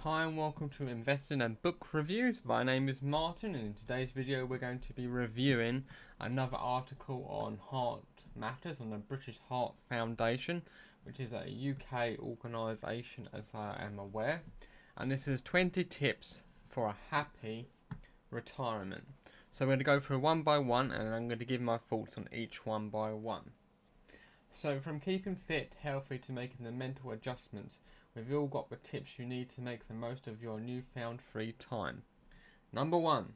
Hi and welcome to Investing and Book Reviews. My name is Martin and in today's video we're going to be reviewing another article on Heart Matters on the British Heart Foundation, which is a UK organisation as I am aware. And this is 20 tips for a happy retirement. So we're going to go through one by one and I'm going to give my thoughts on each one by one. So from keeping fit, healthy to making the mental adjustments, we've all got the tips you need to make the most of your newfound free time. Number one,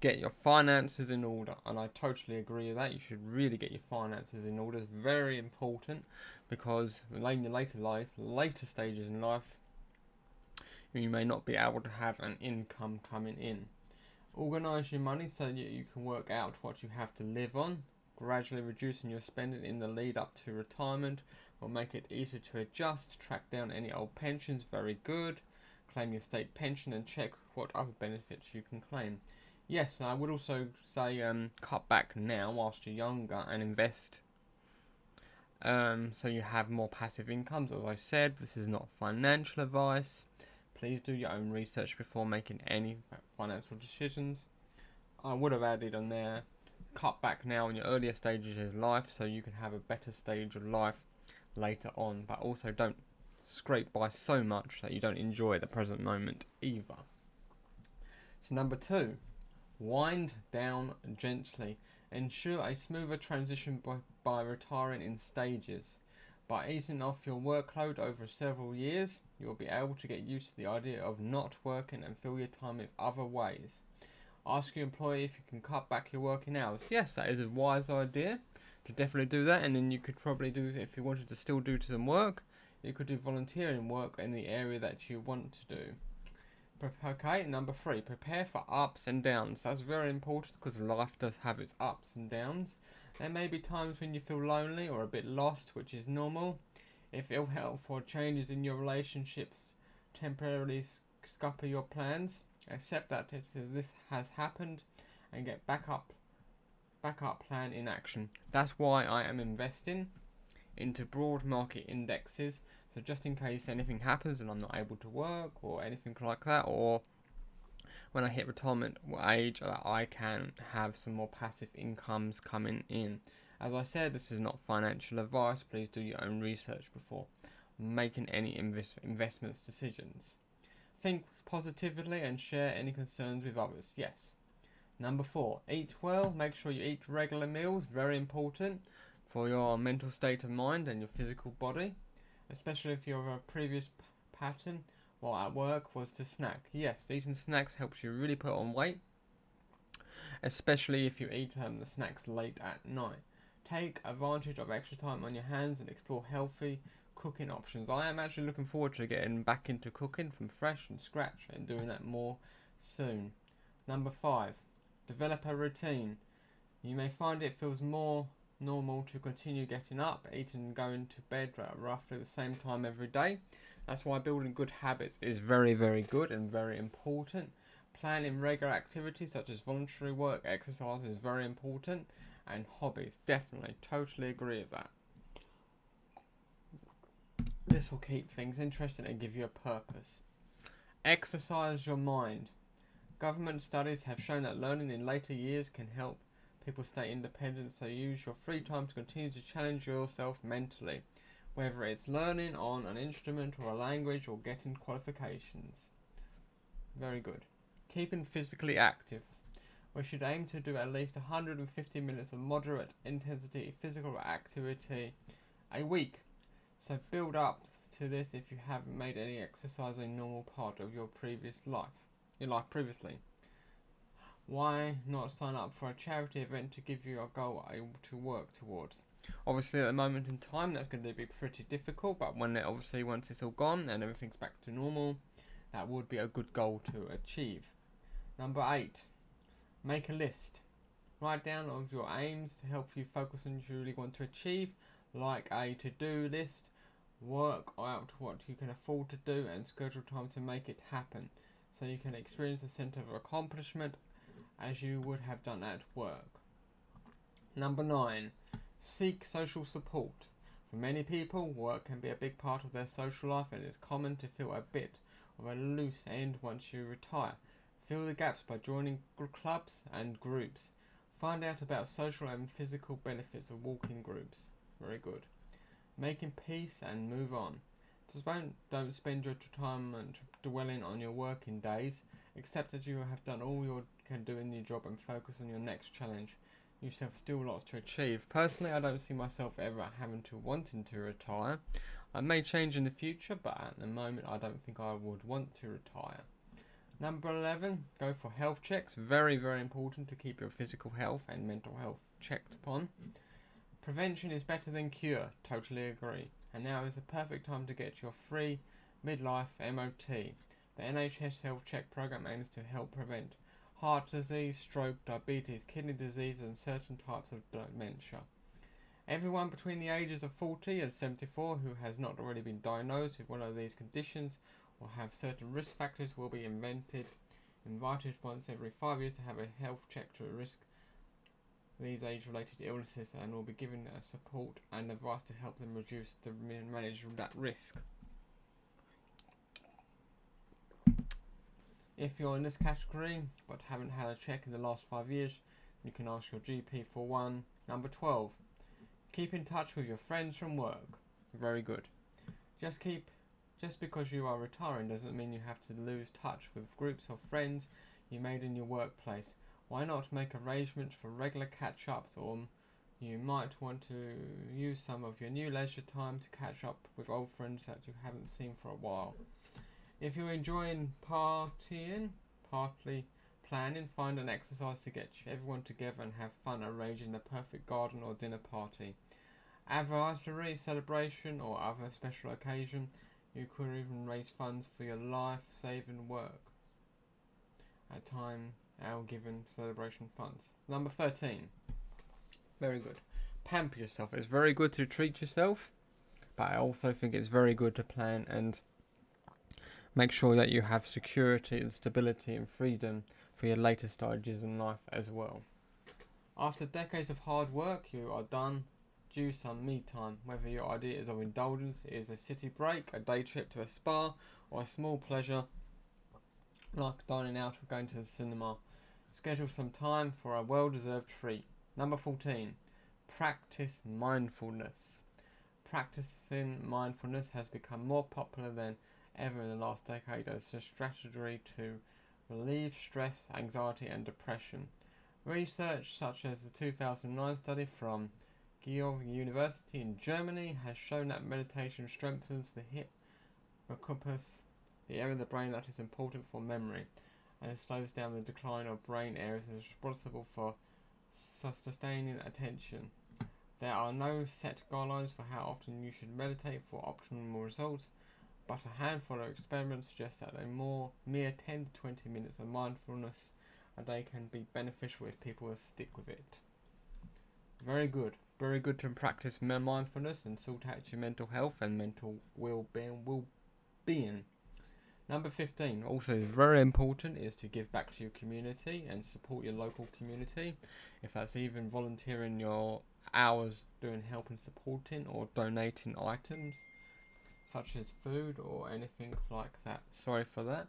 get your finances in order. And I totally agree with that. You should really get your finances in order. It's very important because in your later stages in life, you may not be able to have an income coming in. Organise your money so that you can work out what you have to live on. Gradually reducing your spending in the lead up to retirement will make it easier to adjust, track down any old pensions, very good, claim your state pension and check what other benefits you can claim. Yes, I would also say cut back now whilst you're younger and invest so you have more passive incomes. As I said, this is not financial advice. Please do your own research before making any financial decisions. I would have added on there, cut back now in your earlier stages of life so you can have a better stage of life later on, but also don't scrape by so much that you don't enjoy the present moment either. So number two, wind down gently. Ensure a smoother transition by retiring in stages. By easing off your workload over several years, you'll be able to get used to the idea of not working and fill your time with other ways. Ask your employer if you can cut back your working hours. Yes, that is a wise idea to definitely do that. And then you could probably do, if you wanted to still do some work, you could do volunteering work in the area that you want to do. Okay, number three, prepare for ups and downs. That's very important because life does have its ups and downs. There may be times when you feel lonely or a bit lost, which is normal. If ill health or changes in your relationships temporarily scupper your plans, accept that this has happened and get backup plan in action. That's why I am investing into broad market indexes, so just in case anything happens and I'm not able to work or anything like that, or when I hit retirement age, I can have some more passive incomes coming in. As I said, this is not financial advice. Please do your own research before making any investments decisions. Think positively and share any concerns with others. Yes. Number four, eat well. Make sure you eat regular meals. Very important for your mental state of mind and your physical body. Especially if your previous pattern while at work was to snack. Yes, eating snacks helps you really put on weight. Especially if you eat the snacks late at night. Take advantage of extra time on your hands and explore healthy cooking options. I am actually looking forward to getting back into cooking from fresh and scratch and doing that more soon. Number five, develop a routine. You may find it feels more normal to continue getting up, eating and going to bed at roughly the same time every day. That's why building good habits is very, very good and very important. Planning regular activities such as voluntary work, exercise is very important, and hobbies, definitely, totally agree with that. This will keep things interesting and give you a purpose. Exercise your mind. Government studies have shown that learning in later years can help people stay independent, so use your free time to continue to challenge yourself mentally, whether it's learning on an instrument or a language or getting qualifications. Very good. Keeping physically active. We should aim to do at least 150 minutes of moderate intensity physical activity a week. So build up to this if you haven't made any exercise a normal part of your life previously. Why not sign up for a charity event to give you a goal to work towards? Obviously at the moment in time that's going to be pretty difficult, but once it's all gone and everything's back to normal, that would be a good goal to achieve. Number 8, make a list. Write down of your aims to help you focus on what you really want to achieve, like a to-do list. Work out what you can afford to do and schedule time to make it happen, so you can experience a sense of accomplishment as you would have done at work. Number 9, seek social support. For many people, work can be a big part of their social life and it's common to feel a bit of a loose end once you retire. Fill the gaps by joining clubs and groups. Find out about social and physical benefits of walking groups. Very good. Making peace and move on. Don't spend your retirement dwelling on your working days. Accept that you have done all you can do in your job and focus on your next challenge. You have still lots to achieve. Personally, I don't see myself ever wanting to retire. I may change in the future, but at the moment I don't think I would want to retire. Number 11, go for health checks. Very, very important to keep your physical health and mental health checked upon. Prevention is better than cure. Totally agree. And now is the perfect time to get your free midlife MOT. The NHS Health Check program aims to help prevent heart disease, stroke, diabetes, kidney disease and certain types of dementia. Everyone between the ages of 40 and 74 who has not already been diagnosed with one of these conditions or have certain risk factors will be invited once every 5 years to have a health check to risk these age-related illnesses and will be given support and advice to help them manage that risk. If you're in this category but haven't had a check in the last 5 years, you can ask your GP for one. Number 12. Keep in touch with your friends from work. Very good. Just because you are retiring doesn't mean you have to lose touch with groups of friends you made in your workplace. Why not make arrangements for regular catch-ups, or you might want to use some of your new leisure time to catch up with old friends that you haven't seen for a while. If you're enjoying party planning, find an exercise to get everyone together and have fun arranging the perfect garden or dinner party. Anniversary, celebration or other special occasion, you could even raise funds for your life-saving work at time our given celebration funds. Number 13. Very good. Pamper yourself. It's very good to treat yourself, but I also think it's very good to plan and make sure that you have security and stability and freedom for your later stages in life as well. After decades of hard work, you are done due some me time. Whether your idea is of indulgence, is a city break, a day trip to a spa, or a small pleasure like dining out or going to the cinema, schedule some time for a well-deserved treat. Number 14. Practice mindfulness. Practicing mindfulness has become more popular than ever in the last decade as a strategy to relieve stress, anxiety and depression. Research such as the 2009 study from Georg University in Germany has shown that meditation strengthens the hippocampus, the area of the brain that is important for memory, and it slows down the decline of brain areas responsible for sustaining attention. There are no set guidelines for how often you should meditate for optimal results, but a handful of experiments suggest that mere 10 to 20 minutes of mindfulness a day can be beneficial if people will stick with it. Very good. Very good to practice mindfulness and sort out your mental health and mental well-being. Number 15, also very important, is to give back to your community and support your local community. If that's even volunteering your hours doing help and supporting or donating items such as food or anything like that. Sorry for that.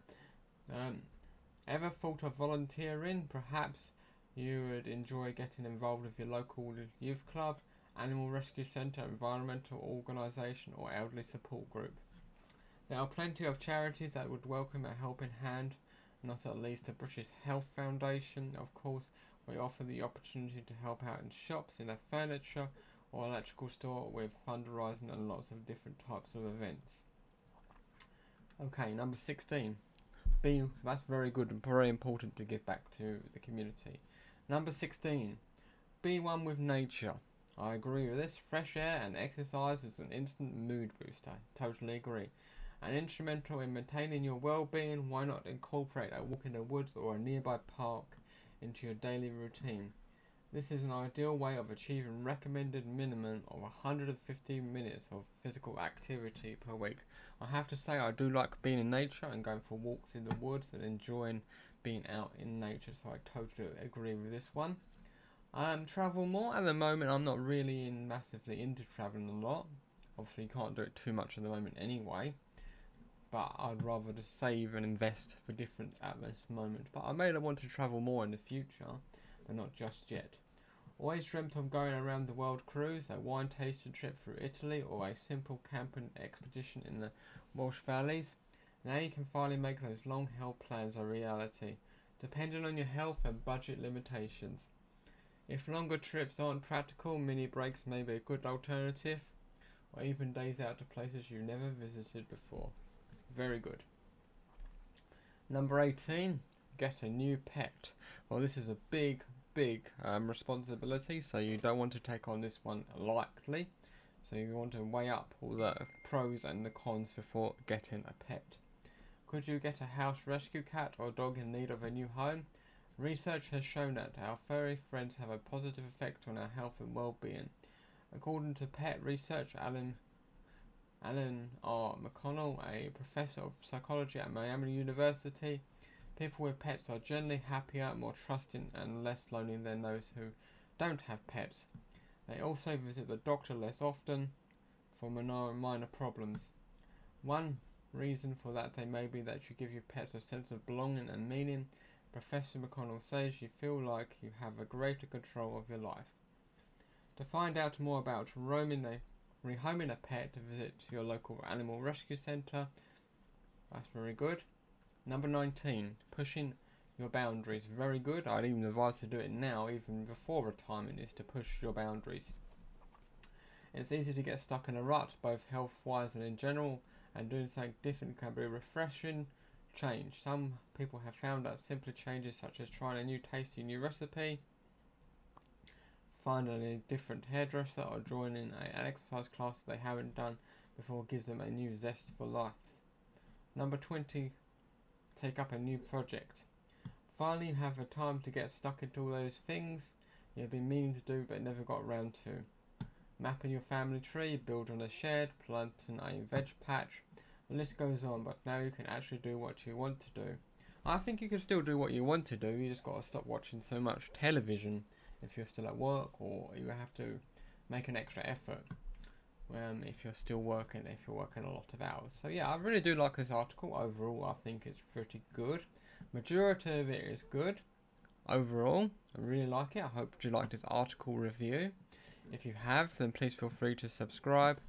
Ever thought of volunteering? Perhaps you would enjoy getting involved with your local youth club, animal rescue centre, environmental organisation or elderly support group. There are plenty of charities that would welcome a helping hand, not at least the British Health Foundation, of course. We offer the opportunity to help out in shops, in a furniture or electrical store with fundraising and lots of different types of events. Okay, number 16. That's very good and very important to give back to the community. Number 16. Be one with nature. I agree with this. Fresh air and exercise is an instant mood booster. Totally agree. And instrumental in maintaining your well-being, why not incorporate a walk in the woods or a nearby park into your daily routine? This is an ideal way of achieving recommended minimum of 115 minutes of physical activity per week. I have to say I do like being in nature and going for walks in the woods and enjoying being out in nature, so I totally agree with this one. Travel more. At the moment I'm not really massively into travelling a lot. Obviously you can't do it too much at the moment anyway. but I'd rather just save and invest for difference at this moment. But I may want to travel more in the future, but not just yet. Always dreamt of going around the world cruise, a wine tasting trip through Italy, or a simple camping expedition in the Welsh valleys. Now you can finally make those long-held plans a reality, depending on your health and budget limitations. If longer trips aren't practical, mini breaks may be a good alternative, or even days out to places you've never visited before. Very good. Number 18, get a new pet. Well, this is a big responsibility, so you don't want to take on this one lightly. So you want to weigh up all the pros and the cons before getting a pet. Could you get a house rescue cat or dog in need of a new home? Research has shown that our furry friends have a positive effect on our health and well-being. According to Pet Research, Alan R. McConnell, a professor of psychology at Miami University, people with pets are generally happier, more trusting, and less lonely than those who don't have pets. They also visit the doctor less often for minor problems. One reason for that may be that you give your pets a sense of belonging and meaning. Professor McConnell says you feel like you have a greater control of your life. To find out more about rehoming a pet, visit your local animal rescue centre. That's very good. Number 19, pushing your boundaries. Very good. I'd even advise to do it now, even before retirement, is to push your boundaries. It's easy to get stuck in a rut, both health-wise and in general, and doing something different can be refreshing change. Some people have found that simple changes such as trying a new tasty new recipe, finding a different hairdresser, or joining an exercise class that they haven't done before gives them a new zest for life. Number 20, take up a new project. Finally, you have the time to get stuck into all those things you've been meaning to do but never got around to. Mapping your family tree, building a shed, planting a veg patch. The list goes on, but now you can actually do what you want to do. I think you can still do what you want to do, you just got to stop watching so much television if you're still at work, or you have to make an extra effort if you're still working, if you're working a lot of hours. So yeah, I really do like this article. Overall, I think it's pretty good. Majority of it is good. Overall, I really like it. I hope you liked this article review. If you have, then please feel free to subscribe,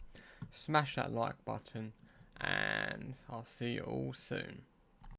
smash that like button, and I'll see you all soon.